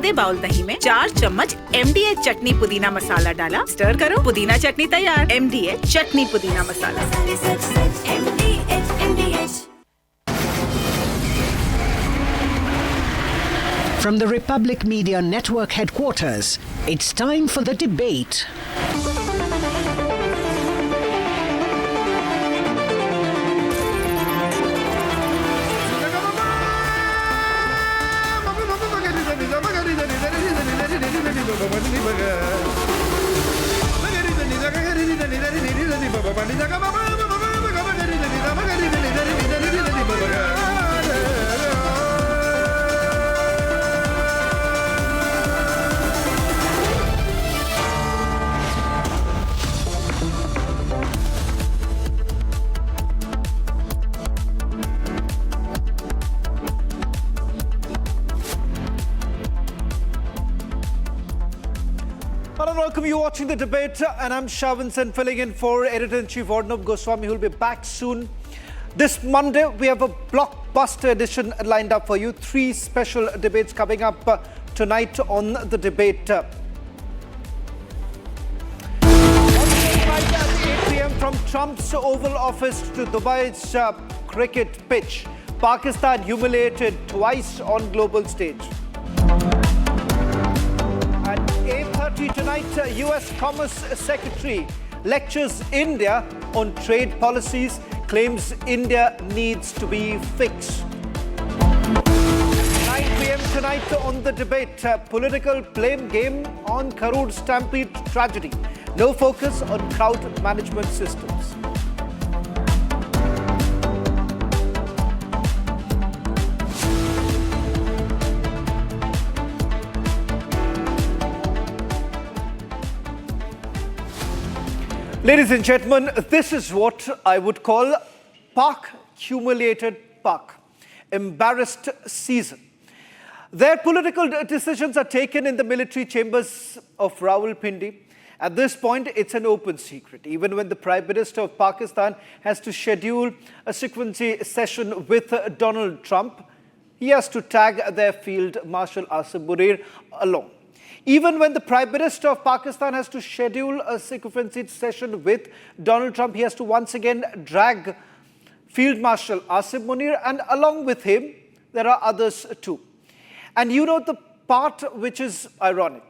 आधे बाउल दही में 4 चम्मच MDH चटनी पुदीना मसाला डाला, स्टर करो, पुदीना चटनी तैयार। MDH चटनी पुदीना मसाला। From the Republic Media Network headquarters, it's time for the debate. Hello, welcome. You're watching the debate, and I'm Shawan Sen filling in for Editor-in-Chief Arnab Goswami, who will be back soon. This Monday, we have a blockbuster edition lined up for you. 3 special debates coming up tonight on the debate. On tonight at 8 p.m. from Trump's Oval Office to Dubai's cricket pitch, Pakistan humiliated twice on global stage. At 8:30 tonight, US Commerce Secretary lectures India on trade policies, claims India needs to be fixed. 9 p.m. tonight on the debate, political blame game on Karur Stampede tragedy. No focus on crowd management systems. Ladies and gentlemen, this is what I would call Pak humiliated Pak, embarrassed season. Their political decisions are taken in the military chambers of Rawalpindi. At this point, it's an open secret. Even when the Prime Minister of Pakistan has to schedule a frequency session with Donald Trump, he has to tag their Field Marshal Asif Munir along. Even when the Prime Minister of Pakistan has to schedule a frequency session with Donald Trump, he has to once again drag Field Marshal Asif Munir, and along with him, there are others too. And you know the part which is ironic.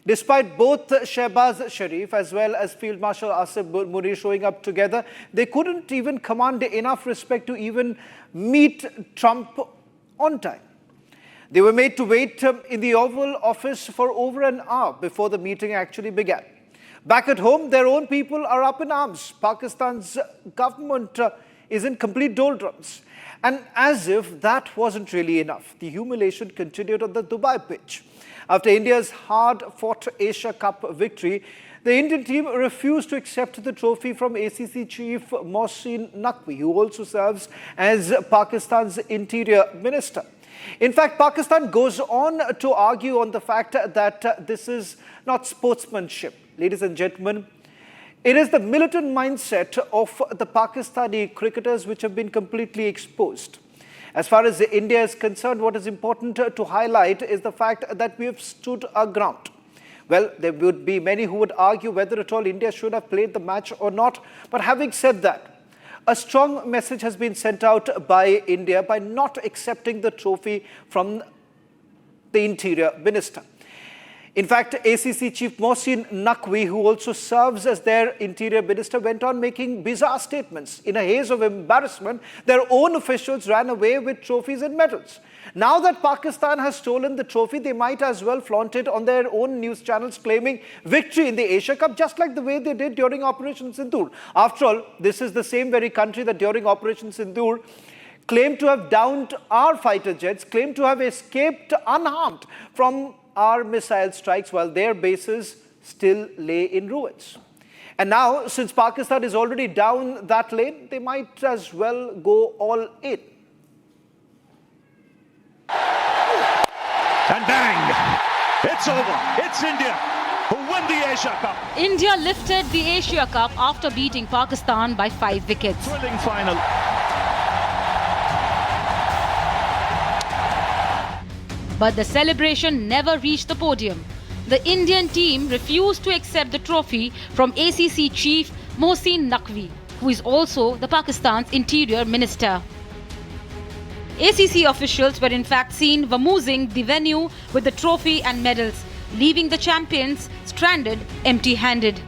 Despite both Shehbaz Sharif as well as Field Marshal Asif Munir showing up together, they couldn't even command enough respect to even meet Trump on time. They were made to wait in the Oval Office for over an hour before the meeting actually began. Back at home, their own people are up in arms. Pakistan's government is in complete doldrums. And as if that wasn't really enough, the humiliation continued on the Dubai pitch. After India's hard-fought Asia Cup victory, the Indian team refused to accept the trophy from ACC chief Mohsin Naqvi, who also serves as Pakistan's interior minister. In fact, Pakistan goes on to argue on the fact that this is not sportsmanship. Ladies and gentlemen, it is the militant mindset of the Pakistani cricketers which have been completely exposed. As far as India is concerned, what is important to highlight is the fact that we have stood our ground. Well, there would be many who would argue whether at all India should have played the match or not. But having said that, a strong message has been sent out by India by not accepting the trophy from the Interior Minister. In fact, ACC Chief Mohsin Naqvi, who also serves as their Interior Minister, went on making bizarre statements. In a haze of embarrassment, their own officials ran away with trophies and medals. Now that Pakistan has stolen the trophy, they might as well flaunt it on their own news channels, claiming victory in the Asia Cup, just like the way they did during Operation Sindoor. After all, this is the same very country that during Operation Sindoor claimed to have downed our fighter jets, claimed to have escaped unharmed from our missile strikes, while their bases still lay in ruins. And now, since Pakistan is already down that lane, they might as well go all in. And bang! It's over. It's India who win the Asia Cup. India lifted the Asia Cup after beating Pakistan by 5 wickets. Thrilling final. But the celebration never reached the podium. The Indian team refused to accept the trophy from ACC chief Mohsin Naqvi, who is also the Pakistan's interior minister. ACC officials were in fact seen vamoosing the venue with the trophy and medals, leaving the champions stranded empty-handed.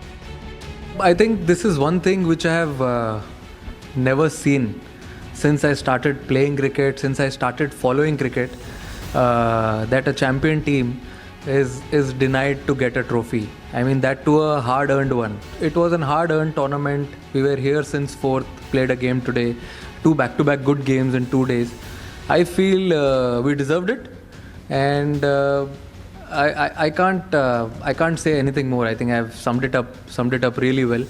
I think this is one thing which I have never seen since I started playing cricket, since I started following cricket, that a champion team is denied to get a trophy. I mean, that too a hard-earned one. It was a hard-earned tournament. We were here since 4th, played a game today, 2 back-to-back good games in 2 days. I feel we deserved it, and I can't say anything more. I think I've summed it up really well.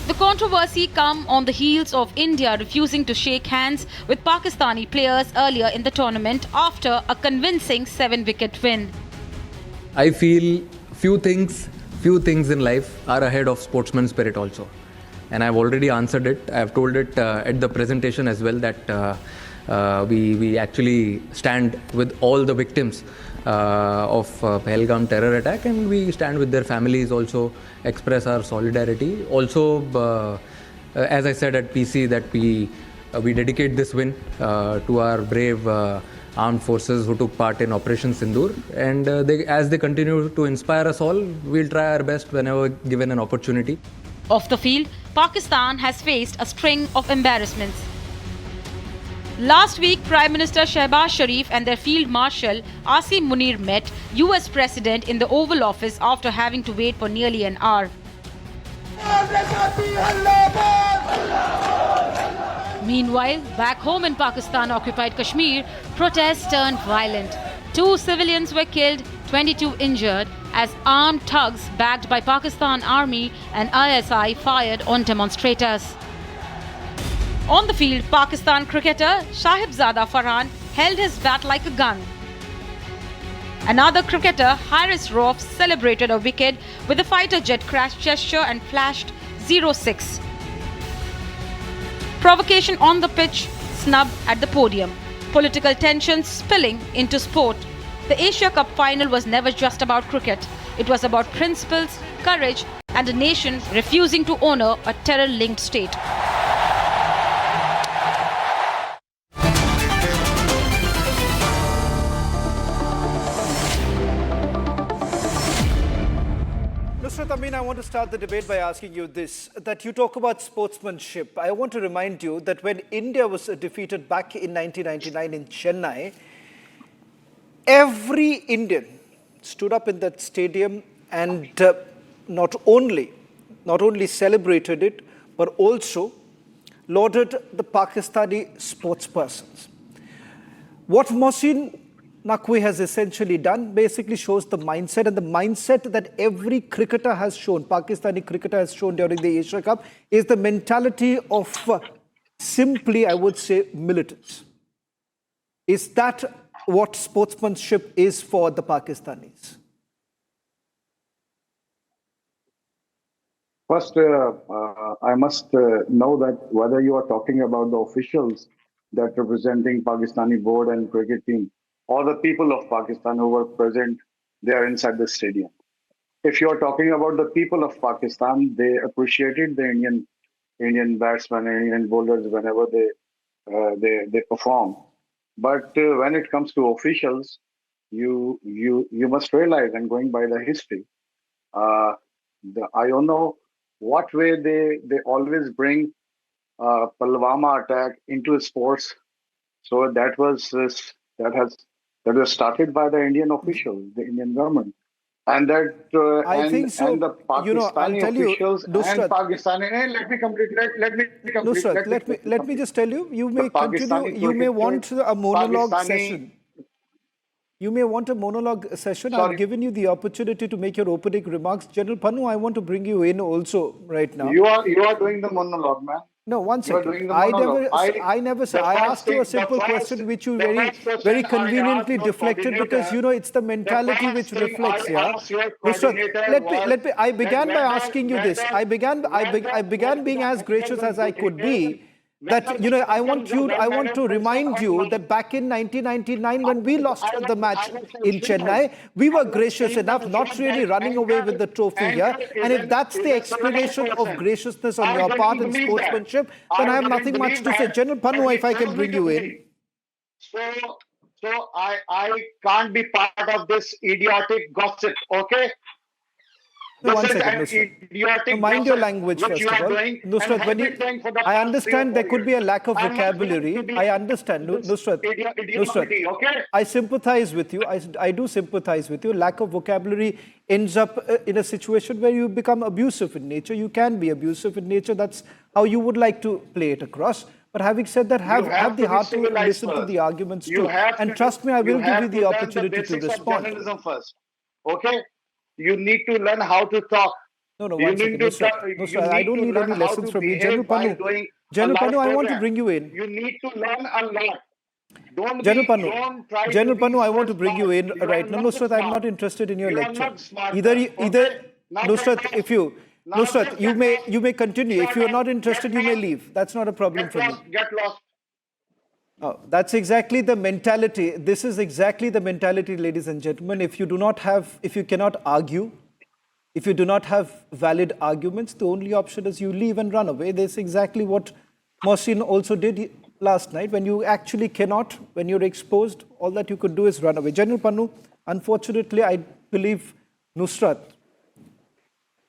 The controversy come on the heels of India refusing to shake hands with Pakistani players earlier in the tournament after a convincing 7-wicket win. I feel few things in life are ahead of sportsman spirit also, and I've already answered it. I've told it at the presentation as well that we actually stand with all the victims of Pahalgam terror attack, and we stand with their families, also express our solidarity. Also, as I said at PC, that we dedicate this win to our brave armed forces who took part in Operation Sindoor, and as they continue to inspire us all, we'll try our best whenever given an opportunity. Off the field, Pakistan has faced a string of embarrassments. Last week, Prime Minister Shehbaz Sharif and their Field Marshal Asim Munir met US President in the Oval Office after having to wait for nearly an hour. Meanwhile, back home in Pakistan-occupied Kashmir, protests turned violent. 2 civilians were killed, 22 injured, as armed thugs backed by Pakistan Army and ISI fired on demonstrators. On the field, Pakistan cricketer Sahibzada Farhan held his bat like a gun. Another cricketer, Haris Rauf, celebrated a wicket with a fighter jet crash gesture and flashed 0-6. Provocation on the pitch, snub at the podium. Political tensions spilling into sport. The Asia Cup final was never just about cricket. It was about principles, courage, and a nation refusing to honor a terror-linked state. I want to start the debate by asking you this, that you talk about sportsmanship. I want to remind you that when India was defeated back in 1999 in Chennai, every Indian stood up in that stadium and not only celebrated it, but also lauded the Pakistani sportspersons. What Mohsin Naqvi has essentially done basically shows the mindset, and the mindset that every cricketer has shown, Pakistani cricketer has shown during the Asia Cup, is the mentality of simply, I would say, militants. Is that what sportsmanship is for the Pakistanis? First, I must know that whether you are talking about the officials that representing Pakistani board and cricket team, or the people of Pakistan who were present there inside the stadium. If you are talking about the people of Pakistan, they appreciated the Indian batsmen and Indian bowlers whenever they perform. But when it comes to officials, you must realize, and going by the history, I don't know what way they always bring Pulwama attack into sports. So that was started by the Indian officials, the Indian government, and that I think so. And the Pakistani officials and Pakistani. Let me complete. Let me complete. Nusrat, let me just tell you. You may continue. You may want a monologue session. You may want a monologue session. Sorry. I've given you the opportunity to make your opening remarks. General Panu, I want to bring you in also right now. You are doing the monologue, man. No, one second. I never said. I asked you a simple question which you very conveniently deflected, because you know it's the mentality which reflects here. Let me. I began by asking you this. I began being as gracious as I could be. that, I want to remind you that back in 1999, when we lost the match in Chennai, we were gracious enough, not really running away with the trophy here. And if that's the explanation of graciousness on your part and sportsmanship, then I have nothing much to say. General Panu, if I can bring you in. So I can't be part of this idiotic gossip, okay? No, one second, Nusrat. Mind your language, first of all. Nusrat, I understand there could be a lack of vocabulary. I understand, Nusrat. I sympathize with you. I do sympathize with you. Lack of vocabulary ends up in a situation where you become abusive in nature. You can be abusive in nature. That's how you would like to play it across. But having said that, have the heart to listen to the arguments too. And trust me, I will give you the opportunity to respond. First, okay? You need to learn how to talk. No, one second. No, I don't need any lessons from you. General Panu, I want to bring you in. You need to learn a lot. General Panu, I want to bring you in right now. Nusrat, I'm not interested in your lecture. Nusrat, you may continue. If you are not interested, you may leave. That's not a problem for me. Get lost. Oh, that's exactly the mentality. This is exactly the mentality, ladies and gentlemen. If you cannot argue, if you do not have valid arguments, the only option is you leave and run away. That's exactly what Mohsin also did last night. When you actually cannot, when you're exposed, all that you could do is run away. General Panu, unfortunately, I believe Nusrat,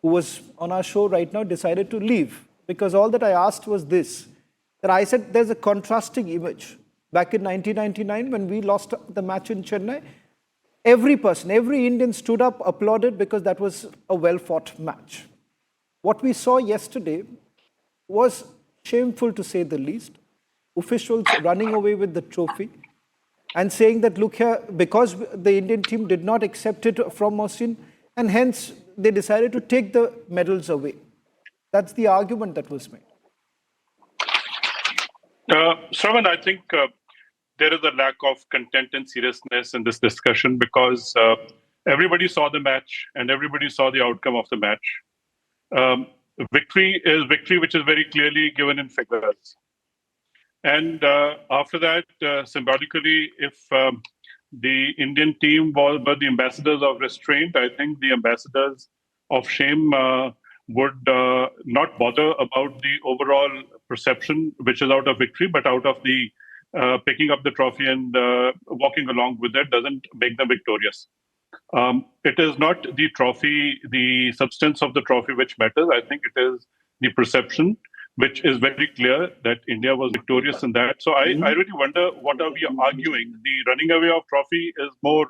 who was on our show right now, decided to leave. Because all that I asked was this, that I said there's a contrasting image. Back in 1999, when we lost the match in Chennai, every Indian stood up, applauded, because that was a well-fought match. What we saw yesterday was shameful, to say the least. Officials running away with the trophy and saying that, look here, because the Indian team did not accept it from Mohsin, and hence they decided to take the medals away. That's the argument that was made. Shravan, I think there is a lack of content and seriousness in this discussion because everybody saw the match and everybody saw the outcome of the match. Victory is victory, which is very clearly given in figures. And after that, symbolically, if the Indian team were the ambassadors of restraint, I think the ambassadors of shame would not bother about the overall perception, which is out of victory, but out of the picking up the trophy and walking along with it doesn't make them victorious. It is not the trophy, the substance of the trophy which matters. I think it is the perception, which is very clear that India was victorious in that. So I really wonder, what are we arguing? The running away of trophy is more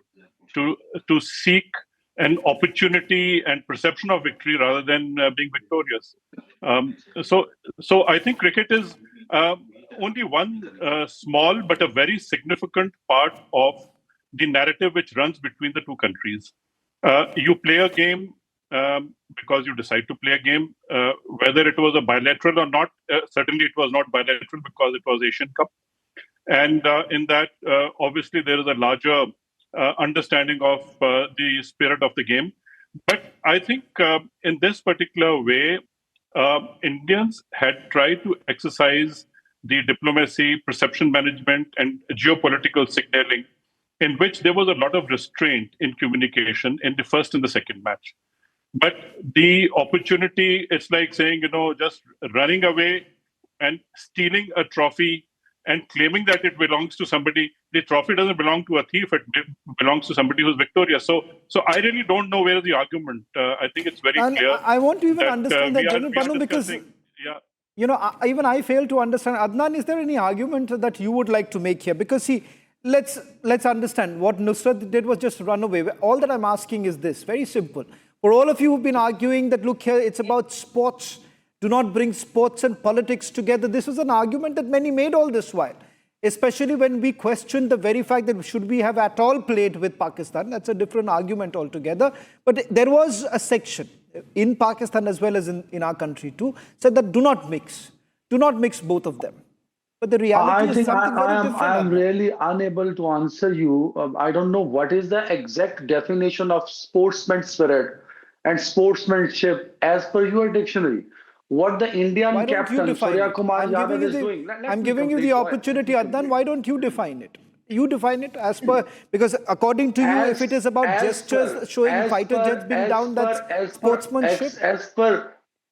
to seek an opportunity and perception of victory rather than being victorious. So I think cricket is only one small but a very significant part of the narrative which runs between the two countries. You play a game because you decide to play a game, whether it was a bilateral or not. Certainly it was not bilateral because it was Asian Cup. And in that, obviously, there is a larger understanding of the spirit of the game. But I think in this particular way, Indians had tried to exercise the diplomacy, perception management, and geopolitical signaling, in which there was a lot of restraint in communication in the first and the second match. But the opportunity, it's like saying, just running away and stealing a trophy and claiming that it belongs to somebody. The trophy doesn't belong to a thief, it belongs to somebody who's victorious. So I really don't know where is the argument. I think it's very clear. I want to even understand that, General Panu, because even I fail to understand. Adnan, is there any argument that you would like to make here? Because see, let's understand, what Nusrat did was just run away. All that I'm asking is this, very simple. For all of you who've been arguing that, look here, it's about sports, do not bring sports and politics together. This was an argument that many made all this while, especially when we questioned the very fact that should we have at all played with Pakistan. That's a different argument altogether. But there was a section in Pakistan as well as in our country too, said that do not mix both of them. But the reality is something very different. I am really unable to answer you. I don't know what is the exact definition of sportsman spirit and sportsmanship as per your dictionary. what the Indian Why don't you captain define it? Suryakumar Yadav is doing. I'm giving you the opportunity, Adnan. Why don't you define it? You define it as per, because according to you, if it is about gestures showing fighter jets being down, that's sportsmanship.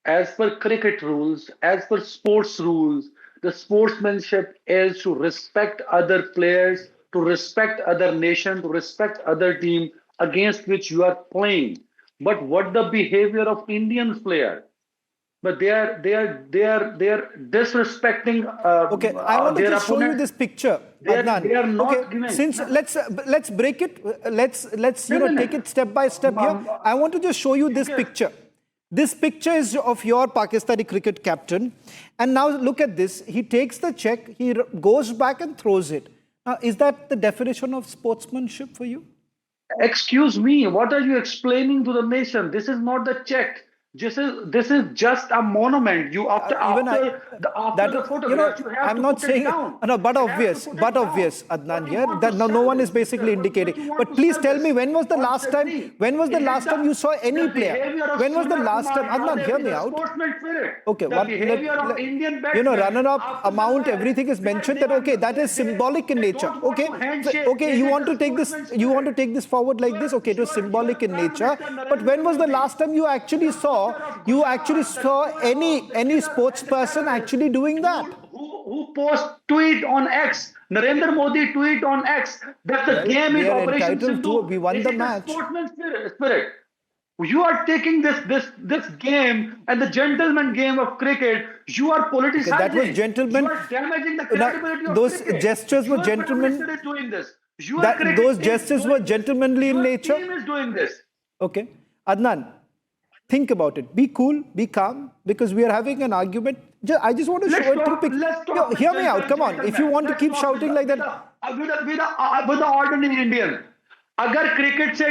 As per cricket rules, as per sports rules, the sportsmanship is to respect other players, to respect other nation, to respect other team against which you are playing. But what the behavior of Indian player? But they are disrespecting. Okay, I want to just show you this picture, Adnan. They are not okay, giving. Since let's break it. Let's take it step by step here. I want to just show you this picture. This picture is of your Pakistani cricket captain, and now look at this. He takes the check. He goes back and throws it. Now, is that the definition of sportsmanship for you? Excuse me, what are you explaining to the nation? This is not the check. This is just a monument. You after the photograph, you have I'm to not put it saying down. no, but obvious, Adnan here that no one is basically indicating. But please tell me, when was the last time? When was the last time you saw any player? When was the last time? Adnan, hear me out. Okay, runner-up amount, everything is mentioned. That okay, that is symbolic in nature. Okay, okay, you want to take this forward like this. Okay, it was symbolic in nature. But when was the last time you actually saw any sports person actually doing that? Who tweet on X? Narendra Modi tweet on X that the game is Operation Sindhu. We won the match. Sportsman spirit. You are taking this game and the gentleman game of cricket. You are politicizing. Okay, that was gentleman. You are damaging the credibility of those cricket. gestures were gentlemen. Doing this. Those gestures were gentlemanly in nature. Your team is doing this. Okay, Adnan. Think about it. Be cool, be calm, because we are having an argument. I just want to show it through pictures. Hear me out. Come on. If you want to keep shouting like that. With the ordinary Indian. अगर cricket से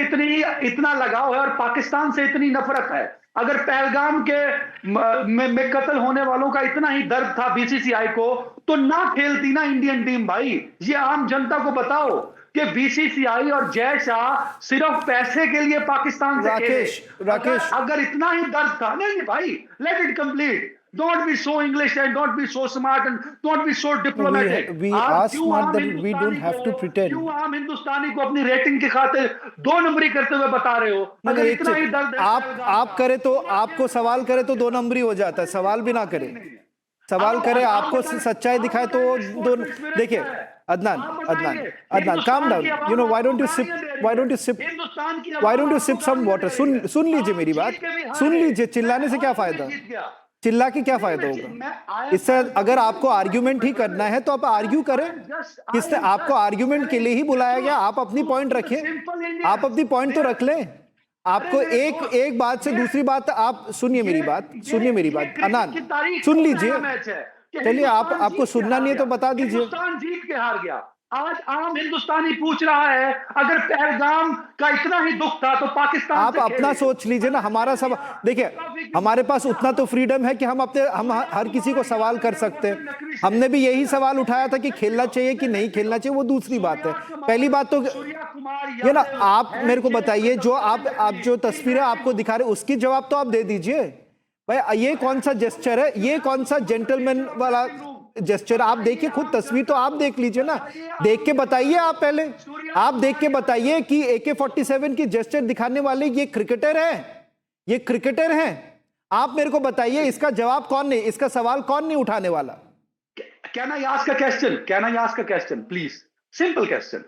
इतना लगाव है और पाकिस्तान से इतनी नफरत है, अगर पहलगाम के में कत्ल होने वालों का इतना ही दर्द था बीसीसीआई को, तो ना खेलती ना इंडियन टीम भाई। ये आम जनता को बताओ कि बीसीसीआई और जय शाह सिर्फ पैसे के लिए पाकिस्तान से राकेश अगर इतना ही दर्द था, नहीं भाई, let it complete. Don't be so English and don't be so smart and don't be so diplomatic. We are smart that we don't have to pretend. क्यों आम हिंदुस्तानी को अपनी रेटिंग की खातिर 2 नंबरी करते हुए बता रहे हो? अगर इतना ही दर्द है, आप करे तो आपको सवाल करे तो 2 नंबरी हो जाता है। सवाल भी ना करे, सवाल करे, आपको सच्चाई दिखाए तो 2। देखिए Adnan, calm down. You know, why don't you sip some water? सुन लीजिए मेरी बात, सुन लीजिए। चिल्लाने से क्या फायदा? चिल्ला के क्या फायदा होगा? इससे अगर आपको आर्ग्यूमेंट ही करना है तो आप आर्ग्यू करें। किसने आपको आर्ग्यूमेंट के लिए ही बुलाया गया? आप अपनी पॉइंट रखें, आप अपनी पॉइंट तो रख लें। आपको एक बात से दूसरी बात, आप सुनिए मेरी बात। अनान, सुन लीजिए। चलिए, आपको सुनना नहीं है तो बता दीजिए। हिंदुस्तान जीत के हार गया। आज आम हिंदुस्तानी पूछ रहा है, अगर पहलगाम का इतना ही दुख था तो पाकिस्तान आप अपना सोच लीजिए ना। हमारा सब देखिए, हमारे पास उतना तो फ्रीडम है कि हम हर किसी को सवाल कर सकते हैं। हमने भी यही सवाल उठाया था कि खेलना चाहिए कि नहीं खेलना चाहिए, वो दूसरी बात है। पहली बात तो ये ना, आप मेरे को बताइए, जो आप जो तस्वीरें आपको दिखा रहे उसकी जवाब तो आप दे दीजिए भाई। ये कौन सा जेस्चर है? ये कौन सा जेंटलमैन वाला जेस्चर? आप देखिए, खुद तस्वीर तो आप देख लीजिए ना। देख के बताइए, आप पहले आप देख के बताइए कि AK-47 की जेस्चर दिखाने वाले ये क्रिकेटर हैं। आप मेरे को बताइए, इसका जवाब कौन नहीं, इसका सवाल कौन नहीं उठाने वाला? Can I ask a question, please? Simple question.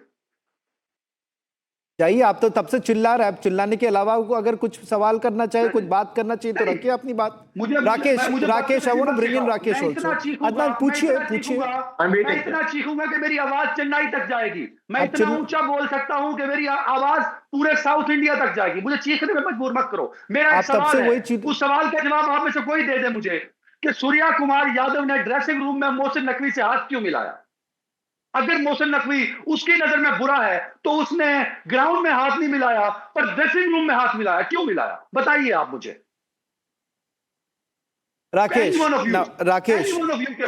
चाहिए, आप तो तब से चिल्ला रहे हैं। चिल्लाने के अलावा अगर कुछ सवाल करना चाहिए, कुछ बात करना चाहिए तो रखिए अपनी बात। Rakesh, I want to bring in Rakesh also. Adnan, पूछिए। मैं इतना चीखूंगा कि मेरी आवाज चेन्नई तक जाएगी। मैं इतना ऊंचा बोल सकता हूं कि मेरी आवाज पूरे साउथ इंडिया तक जाएगी। मुझे चीखने में मजबूर मत करो। मेरा एक सवाल है, उस सवाल का जवाब आप में से कोई दे दे मुझे, कि सूर्या कुमार यादव ने ड्रेसिंग रूम में मोहसिन नकवी से हाथ क्यों मिलाया? अगर मोहसिन नकवी उसकी नजर में बुरा है तो उसने ग्राउंड में हाथ नहीं मिलाया, पर ड्रेसिंग रूम में हाथ मिलाया। क्यों मिलाया? बताइए आप मुझे। राकेश,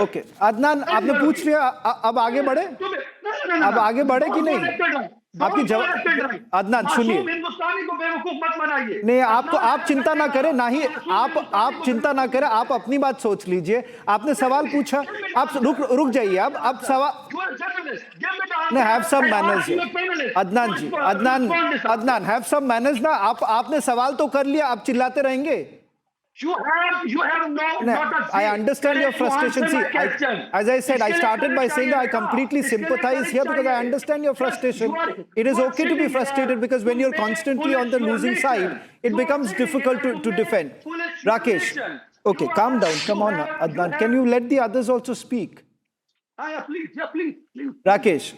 ओके। अदनान, आपने पूछ लिया, अब आगे बढ़े? अब आगे बढ़े कि नहीं? आपकी जवाब अदनान सुनिए, हिंदुस्तानी को बेवकूफ मत बनाइए। नहीं आपको, आप चिंता ना करें, ना ही आप चिंता ना करें, आप अपनी बात सोच लीजिए। आपने सवाल पूछा, आप रुक जाइए। आप सवाल नहीं, have some manners Adnan ji, Adnan have some manners ना। आपने सवाल तो कर लिया, आप चिल्लाते रहेंगे। You have not a I understand your frustration. See, as I said, I started by saying that I completely sympathize here because I understand your frustration. It is okay to be frustrated because when you're constantly on the losing side, it becomes difficult to defend. Rakesh, okay, calm down. Come on, Adnan. Can you let the others also speak? Please. Rakesh,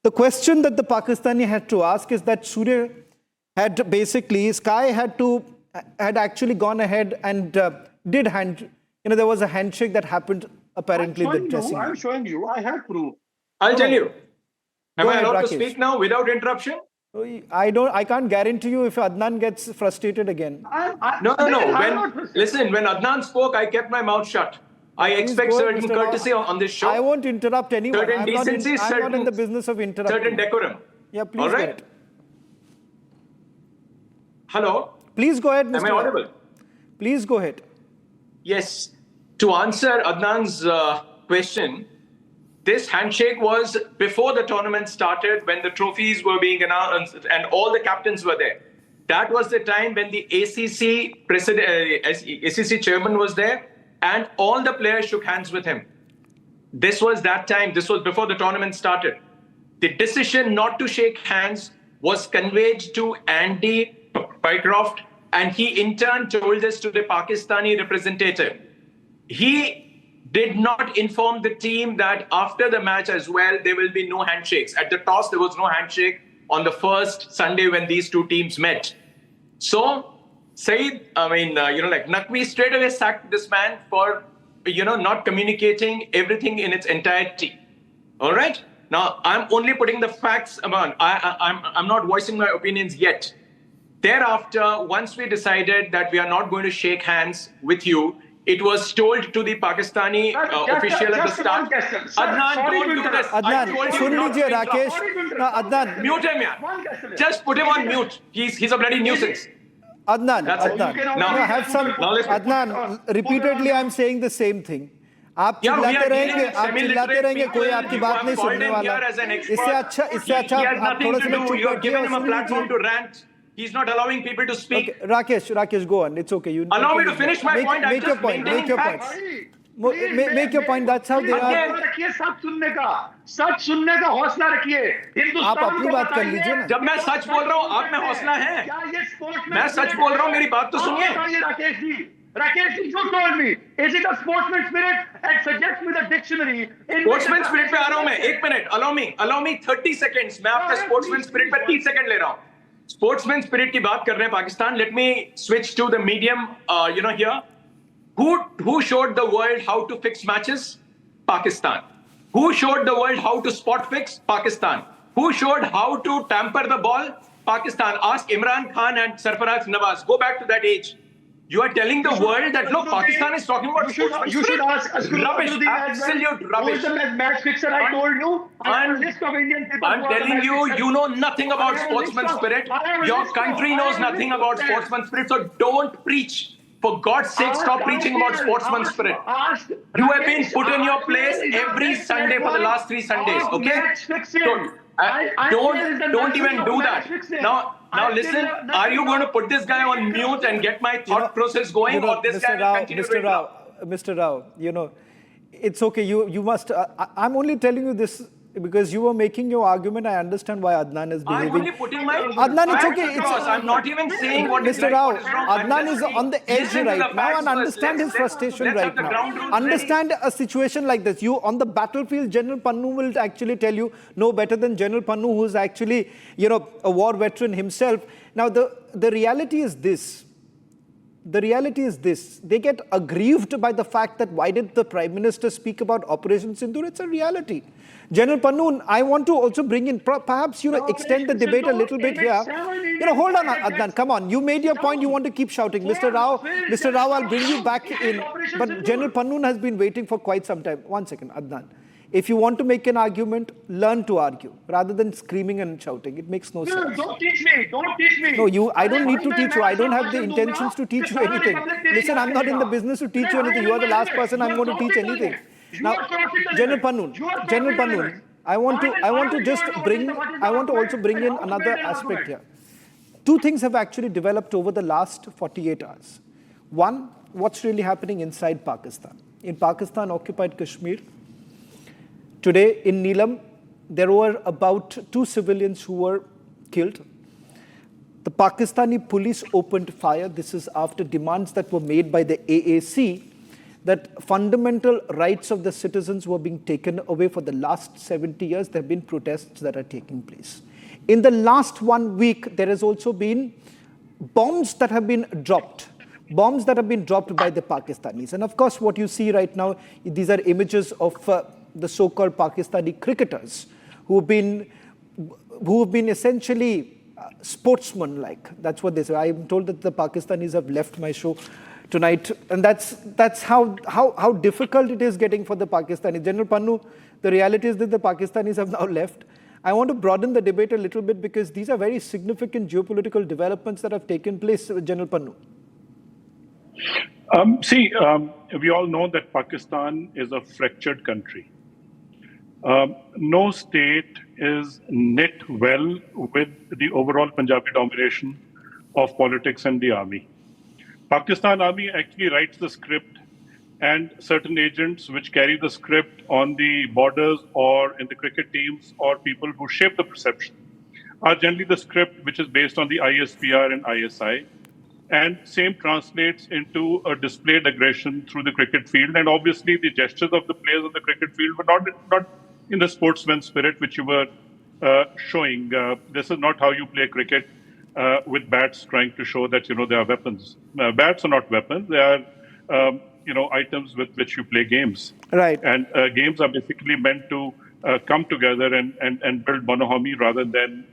the question that the Pakistani had to ask is that Surya had basically, Sky had actually gone ahead and did there was a handshake that happened apparently in the dressing room. I'm showing you. I have proof. I'll tell you. Am I allowed Rakesh. to speak now without interruption? I can't guarantee you if Adnan gets frustrated again. No. When Adnan spoke, I kept my mouth shut. I expect certain courtesy on this show. I won't interrupt anyone. Certain decency, I'm not in the business of interrupting. Certain decorum. Yeah, please. All right. Hello. Please go ahead, Mr. Am I audible? Please go ahead. Yes. To answer Adnan's question, this handshake was before the tournament started, when the trophies were being announced and all the captains were there. That was the time when the ACC ACC chairman was there and all the players shook hands with him. This was that time. This was before the tournament started. The decision not to shake hands was conveyed to Andy Pycroft, and he in turn told this to the Pakistani representative. He did not inform the team that after the match as well, there will be no handshakes. At the toss, there was no handshake on the first Sunday when these two teams met. So, Naqvi straight away sacked this man for, not communicating everything in its entirety. All right? Now, I'm only putting the facts about. I'm not voicing my opinions yet. Thereafter, once we decided that we are not going to shake hands with you, it was told to the Pakistani official at the start. Adnan, don't do this. Adnan, सुन लीजिए Rakesh. Adnan. Mute him, yeah. Just put him on mute. He's a bloody nuisance. Adnan. Adnan, repeatedly I'm saying the same thing. आप चिल्लाते रहेंगे, कोई आपकी बात नहीं सुनने वाला. इससे अच्छा आप थोड़ा सा चुप बैठिए. Given him a platform to rant. He's not allowing people to speak. Okay, Rakesh, go on. It's okay. Allow me to finish my point. Make your point. Make your point. That's how they are. सच सुनने का हौसला रखिए. आप अपनी बात कर लीजिए ना. जब मैं सच बोल रहा हूँ, आप में हौसला है. मैं सच बोल रहा हूँ, मेरी बात तो सुनिए. Rakesh ji, you told me, is it a sportsman spirit? And suggest me the dictionary. Sportsman spirit पे आ रहा हूँ मैं. 1 minute. Allow me 30 seconds. मैं आपका sportsman spirit पे 30 second ले रहा हूँ. Sportsman spirit की बात कर रहे हैं Pakistan. Let me switch to the medium, here. Who showed the world how to fix matches? Pakistan. Who showed the world how to spot fix? Pakistan. Who showed how to tamper the ball? Pakistan. Ask Imran Khan and Sarfaraz Nawaz. Go back to that age. You are telling the world that, look, Pakistan is talking about sportsman spirit. You should ask rubbish, absolute rubbish. Who is the match fixer I told you? I'm telling you, you know nothing about sportsman spirit. Your country knows nothing about sportsman spirit. So don't preach. For God's sake, stop preaching about sportsman spirit. You have been put in your place every Sunday for the last 3 Sundays. Okay? Don't even do that. Now listen, are you going to put this guy on mute and get my thought process going, or this guy will continue to interrupt? Mr. Rao, it's okay. You must. I'm only telling you this because you were making your argument. I understand why Adnan is behaving. I'm only putting my Adnan, it's okay. I'm not even saying what is Mr. right, Rao, what is wrong. Adnan is on the edge right now and understand his frustration right now. Understand a situation like this. You on the battlefield, General Pannu will actually tell you no better than General Pannu, who is actually a war veteran himself. Now the reality is this. They get aggrieved by the fact that why did the Prime Minister speak about Operation Sindoor? It's a reality. General Pannu, I want to also bring in, perhaps, extend the debate a little bit here. Hold on, Adnan, come on. You made your point, you want to keep shouting. Mr. Rao, I'll bring you back in. But General Pannu has been waiting for quite some time. 1 second, Adnan. If you want to make an argument, learn to argue rather than screaming and shouting. It makes no sense. Don't teach me. Don't teach me. No, I don't need to teach you. I don't have the intentions to teach you anything. Listen, I'm not in the business to teach you anything. You are the last person I'm going to teach anything. Now, General Pannoon, I want to also bring in another aspect here. Two things have actually developed over the last 48 hours. One, what's really happening inside Pakistan. In Pakistan-occupied Kashmir, today in Neelam, there were about 2 civilians who were killed. The Pakistani police opened fire. This is after demands that were made by the AAC that fundamental rights of the citizens were being taken away for the last 70 years. There have been protests that are taking place. In the last 1 week, there has also been bombs that have been dropped. Bombs that have been dropped by the Pakistanis. And of course, what you see right now, these are images of the so-called Pakistani cricketers who have been essentially sportsman-like. That's what they say. I'm told that the Pakistanis have left my show tonight, and that's how difficult it is getting for the Pakistanis. General Pannu, the reality is that the Pakistanis have now left. I want to broaden the debate a little bit because these are very significant geopolitical developments that have taken place, General Pannu. We all know that Pakistan is a fractured country. No state is knit well with the overall Punjabi domination of politics and the army. Pakistan Army actually writes the script, and certain agents which carry the script on the borders or in the cricket teams or people who shape the perception are generally the script which is based on the ISPR and ISI. And same translates into a displayed aggression through the cricket field. And obviously the gestures of the players on the cricket field were not in the sportsman spirit which you were showing. This is not how you play cricket. With bats trying to show that, they are weapons. Bats are not weapons. They are, items with which you play games. Right. And games are basically meant to come together and build bonhomie rather than,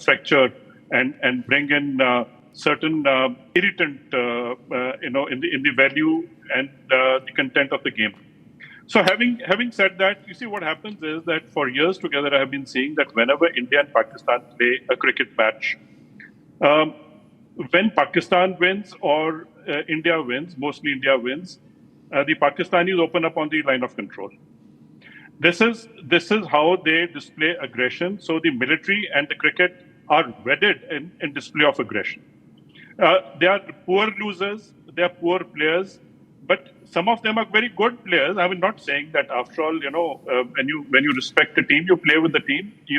fracture and bring in certain irritant, in the value and the content of the game. So having said that, you see what happens is that for years together, I have been seeing that whenever India and Pakistan play a cricket match, when Pakistan wins or India wins, mostly India wins, the Pakistanis open up on the line of control. This is how they display aggression. So the military and the cricket are wedded in display of aggression. They are poor losers, they are poor players, but some of them are very good players. I mean, not saying that after all, when you respect the team, you play with the team. They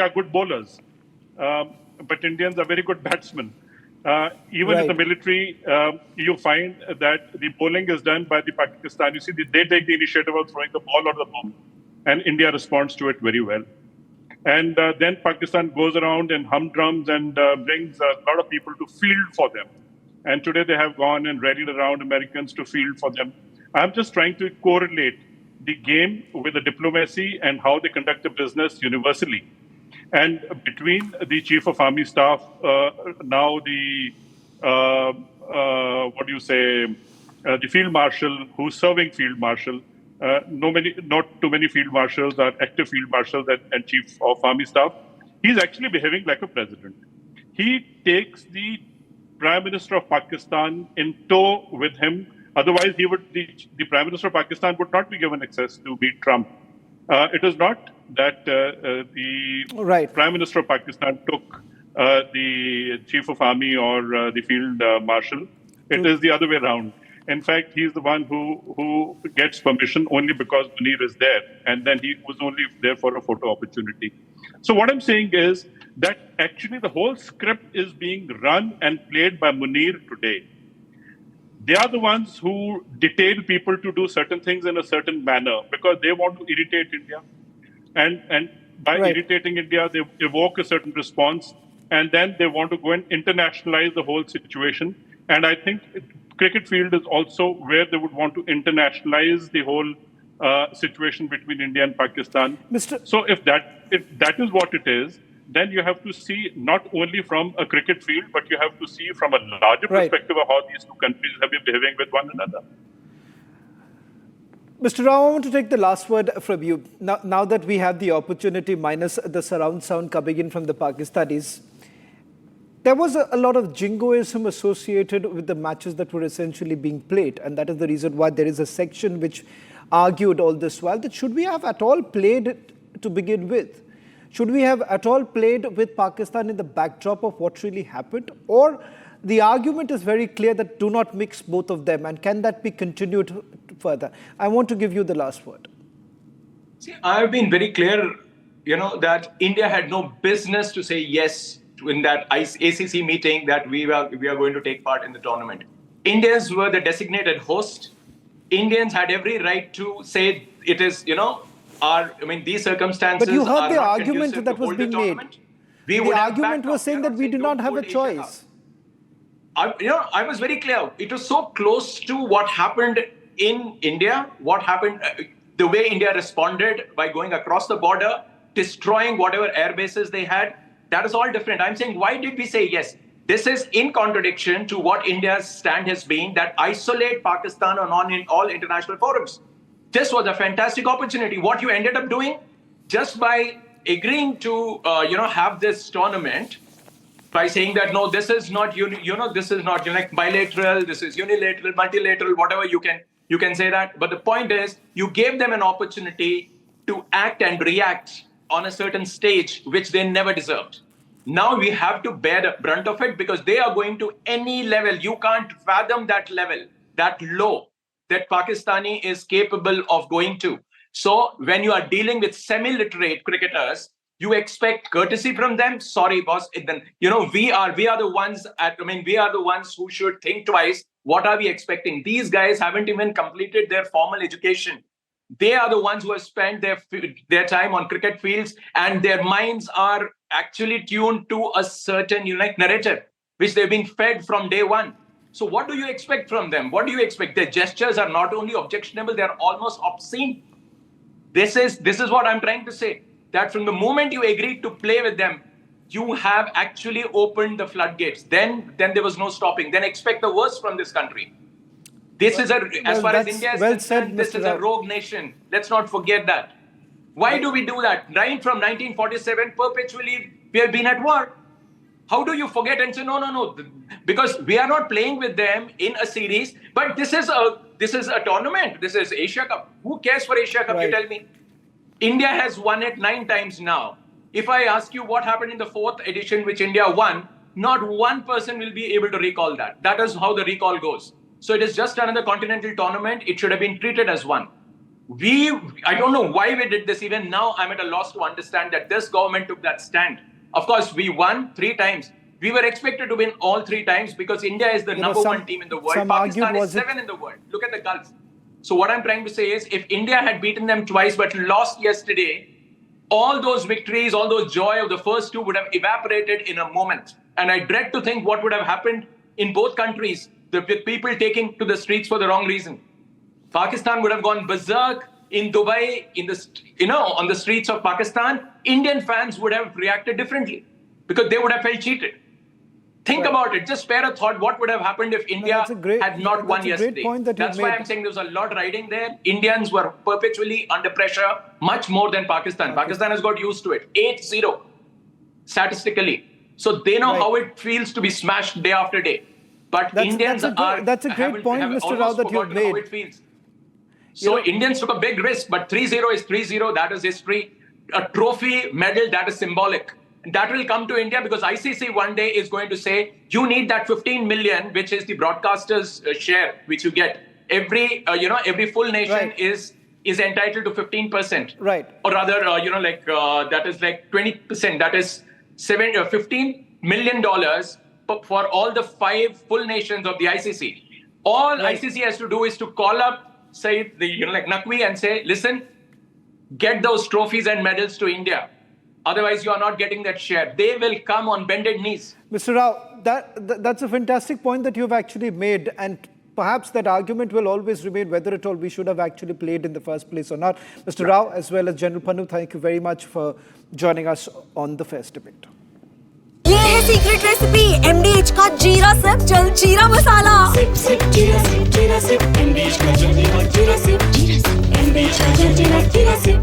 are good bowlers. But Indians are very good batsmen. Even in the military, you find that the bowling is done by the Pakistan. You see, they take the initiative of throwing the ball or the bomb, and India responds to it very well. And then Pakistan goes around and humdrums and brings a lot of people to field for them. And today they have gone and rallied around Americans to field for them. I'm just trying to correlate the game with the diplomacy and how they conduct the business universally. And between the Chief of Army Staff, now the, the Field Marshal, who's serving Field Marshal, not too many Field Marshals are active Field Marshals and Chief of Army Staff. He's actually behaving like a president. He takes the Prime Minister of Pakistan in tow with him. Otherwise, the Prime Minister of Pakistan would not be given access to meet Trump. It is not that the Prime Minister of Pakistan took the Chief of Army or the Field Marshal. It is the other way around. In fact, he's the one who gets permission only because Munir is there, and then he was only there for a photo opportunity. So what I'm saying is that actually the whole script is being run and played by Munir today. They are the ones who detail people to do certain things in a certain manner because they want to irritate India. And by irritating India, they evoke a certain response, and then they want to go and internationalize the whole situation. And I think cricket field is also where they would want to internationalize the whole situation between India and Pakistan. So if that is what it is, then you have to see not only from a cricket field, but you have to see from a larger perspective of how these two countries have been behaving with one another. Mr. Rao, I want to take the last word from you. Now that we have the opportunity, minus the surround sound coming in from the Pakistanis, there was a lot of jingoism associated with the matches that were essentially being played. And that is the reason why there is a section which argued all this while that should we have at all played it to begin with? Should we have at all played with Pakistan in the backdrop of what really happened? Or the argument is very clear that do not mix both of them, and can that be continued further? I want to give you the last word. See, I've been very clear, that India had no business to say yes in that ACC meeting that we are going to take part in the tournament. Indians were the designated host. Indians had every right to say it is, these circumstances. But you heard are the not argument conducive that to was hold being made. The argument was saying that we do not have a choice. I was very clear. It was so close to what happened in India, what happened, the way India responded by going across the border, destroying whatever air bases they had. That is all different. I'm saying, why did we say yes? This is in contradiction to what India's stand has been, that isolate Pakistan on all international forums. This was a fantastic opportunity. What you ended up doing, just by agreeing to, have this tournament, by saying that, no, this is not, this is not bilateral, this is unilateral, multilateral, whatever you can say that. But the point is, you gave them an opportunity to act and react on a certain stage, which they never deserved. Now we have to bear the brunt of it because they are going to any level. You can't fathom that level, that low that Pakistani is capable of going to. So when you are dealing with semi-literate cricketers, you expect courtesy from them. Sorry, boss. Then we are the ones. We are the ones who should think twice. What are we expecting? These guys haven't even completed their formal education. They are the ones who have spent their time on cricket fields, and their minds are actually tuned to a certain narrative, which they've been fed from day one. So what do you expect from them? What do you expect? Their gestures are not only objectionable, they're almost obscene. This is what I'm trying to say. That from the moment you agreed to play with them, you have actually opened the floodgates. Then there was no stopping. Then expect the worst from this country. This is as far as India is concerned, this is a rogue nation. Let's not forget that. Why do we do that? Right from 1947, perpetually, we have been at war. How do you forget and say, no, because we are not playing with them in a series, but this is a tournament. This is Asia Cup. Who cares for Asia Cup, you tell me? India has won it 9 times now. If I ask you what happened in the 4th edition, which India won, not one person will be able to recall that. That is how the recall goes. So it is just another continental tournament. It should have been treated as one. I don't know why we did this. Even now, I'm at a loss to understand that this government took that stand. Of course, we won 3 times. We were expected to win all 3 times because India is the number 1 team in the world. Pakistan is 7 in the world. Look at the Gulf. So what I'm trying to say is, if India had beaten them twice but lost yesterday, all those victories, all those joy of the first 2 would have evaporated in a moment. And I dread to think what would have happened in both countries, with people taking to the streets for the wrong reason. Pakistan would have gone berserk in Dubai, on the streets of Pakistan. Indian fans would have reacted differently because they would have felt cheated. Think about it. Just spare a thought. What would have happened if India had not won yesterday? That's why I'm saying there was a lot riding there. Indians were perpetually under pressure, much more than Pakistan. Pakistan has got used to it. 8-0, statistically. So they know how it feels to be smashed day after day. But Indians that's a great point, Mr. Rao, that you've made. How it feels. So Indians took a big risk, but 3-0 is 3-0. That is history. A trophy, medal, that is symbolic. That will come to India because ICC one day is going to say, you need that 15 million, which is the broadcaster's share, which you get. Every full nation is entitled to 15%. Right. Or rather, that is like 20%. That is $15 million for all the 5 full nations of the ICC. All ICC has to do is to call up, say, Naqvi and say, listen, get those trophies and medals to India. Otherwise, you are not getting that share. They will come on bended knees. Mr. Rao, that's a fantastic point that you've actually made. And perhaps that argument will always remain whether at all we should have actually played in the first place or not. Mr. Rao, as well as General Panu, thank you very much for joining us on the First Debate. Secret recipe MDH का जीरा SIP जल जीरा मसाला। SIP SIP जीरा SIP MDH का जल जीरा SIP MDH का जल जीरा सिप।